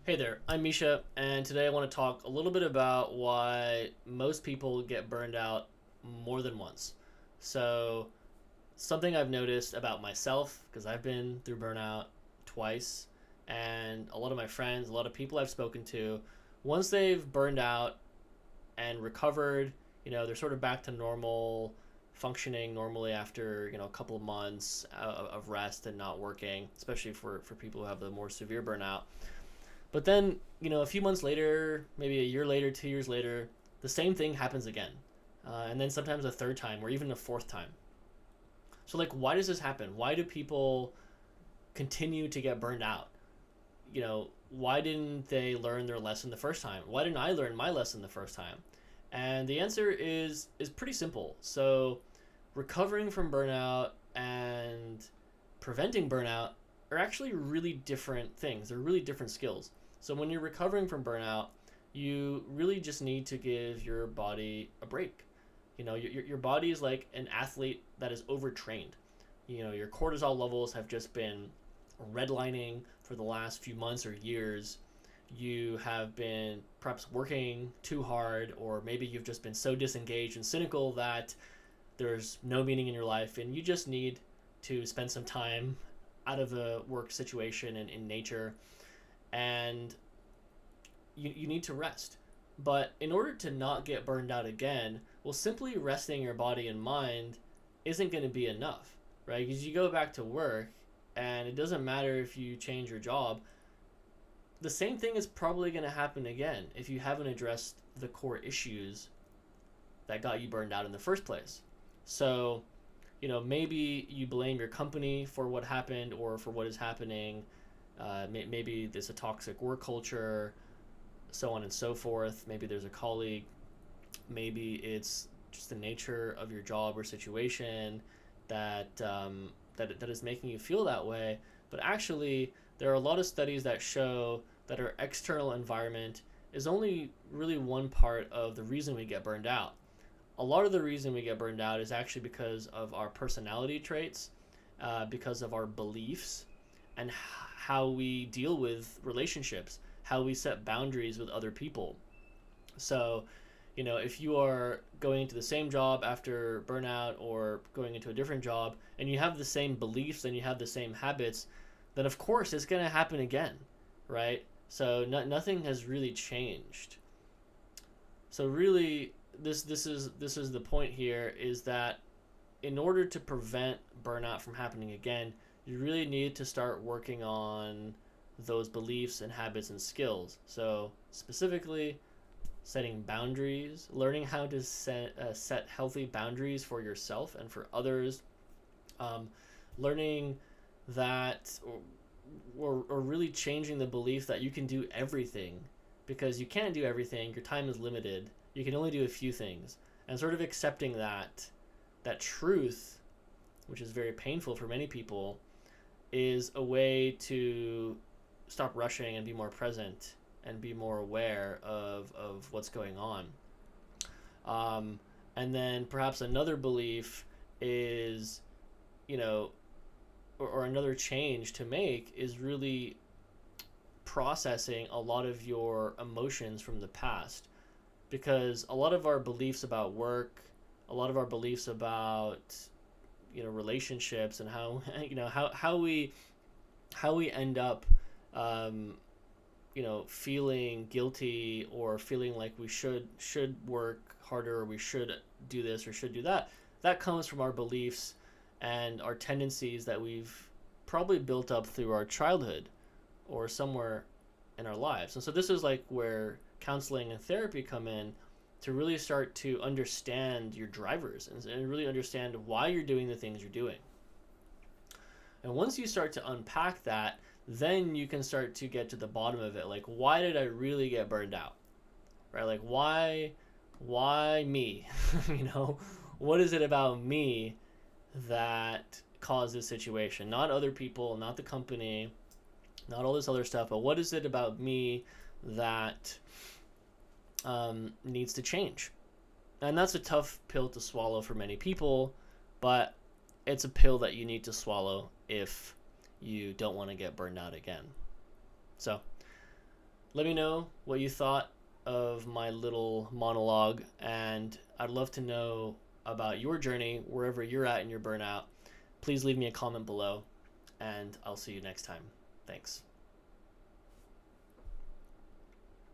Hey there, I'm Misha, and today I want to talk a little bit about why most people get burned out more than once. So, something I've noticed about myself, because I've been through burnout twice, and a lot of my friends, a lot of people I've spoken to, once they've burned out and recovered, they're sort of back to normal, functioning normally after, a couple of months of rest and not working, especially for people who have the more severe burnout. But then, a few months later, maybe a year later, 2 years later, the same thing happens again. And then sometimes a third time or even a fourth time. So, like, why does this happen? Why do people continue to get burned out? Why didn't they learn their lesson the first time? Why didn't I learn my lesson the first time? And the answer is pretty simple. So, recovering from burnout and preventing burnout are actually really different things. They're really different skills. So when you're recovering from burnout, you really just need to give your body a break. Your body is like an athlete that is overtrained. Your cortisol levels have just been redlining for the last few months or years. You have been perhaps working too hard, or maybe you've just been so disengaged and cynical that there's no meaning in your life, and you just need to spend some time out of a work situation and in nature, and you need to rest. But in order to not get burned out again, well, simply resting your body and mind isn't going to be enough, right? Because you go back to work, and it doesn't matter if you change your job, the same thing is probably going to happen again if you haven't addressed the core issues that got you burned out in the first place. So, maybe you blame your company for what happened or for what is happening. Maybe there's a toxic work culture, so on and so forth. Maybe there's a colleague. Maybe it's just the nature of your job or situation that that is making you feel that way. But actually, there are a lot of studies that show that our external environment is only really one part of the reason we get burned out. A lot of the reason we get burned out is actually because of our personality traits, because of our beliefs, and how we deal with relationships, how we set boundaries with other people. So, if you are going into the same job after burnout or going into a different job and you have the same beliefs and you have the same habits, then of course it's going to happen again, right? So nothing has really changed. So really, this is the point here, is that in order to prevent burnout from happening again, you really need to start working on those beliefs and habits and skills. So specifically, setting boundaries, learning how to set healthy boundaries for yourself and for others, learning that, or really changing the belief that you can do everything, because you can't do everything. Your time is limited. You can only do a few things, and sort of accepting that truth, which is very painful for many people, is a way to stop rushing and be more present and be more aware of what's going on. And then perhaps another belief is, or another change to make is really processing a lot of your emotions from the past. Because a lot of our beliefs about work, a lot of our beliefs about relationships, and how how we end up feeling guilty or feeling like we should work harder, or we should do this or should do that, that comes from our beliefs and our tendencies that we've probably built up through our childhood or somewhere in our lives. And so this is like where counseling and therapy come in, to really start to understand your drivers and really understand why you're doing the things you're doing. And once you start to unpack that, then you can start to get to the bottom of it. Like, why did I really get burned out? Right? Like, why me? What is it about me that caused this situation? Not other people, not the company, not all this other stuff, but what is it about me that needs to change? And that's a tough pill to swallow for many people, but it's a pill that you need to swallow if you don't want to get burned out again. So Let me know what you thought of my little monologue, and I'd love to know about your journey wherever you're at in your burnout. Please leave me a comment below, and I'll see you next time. Thanks.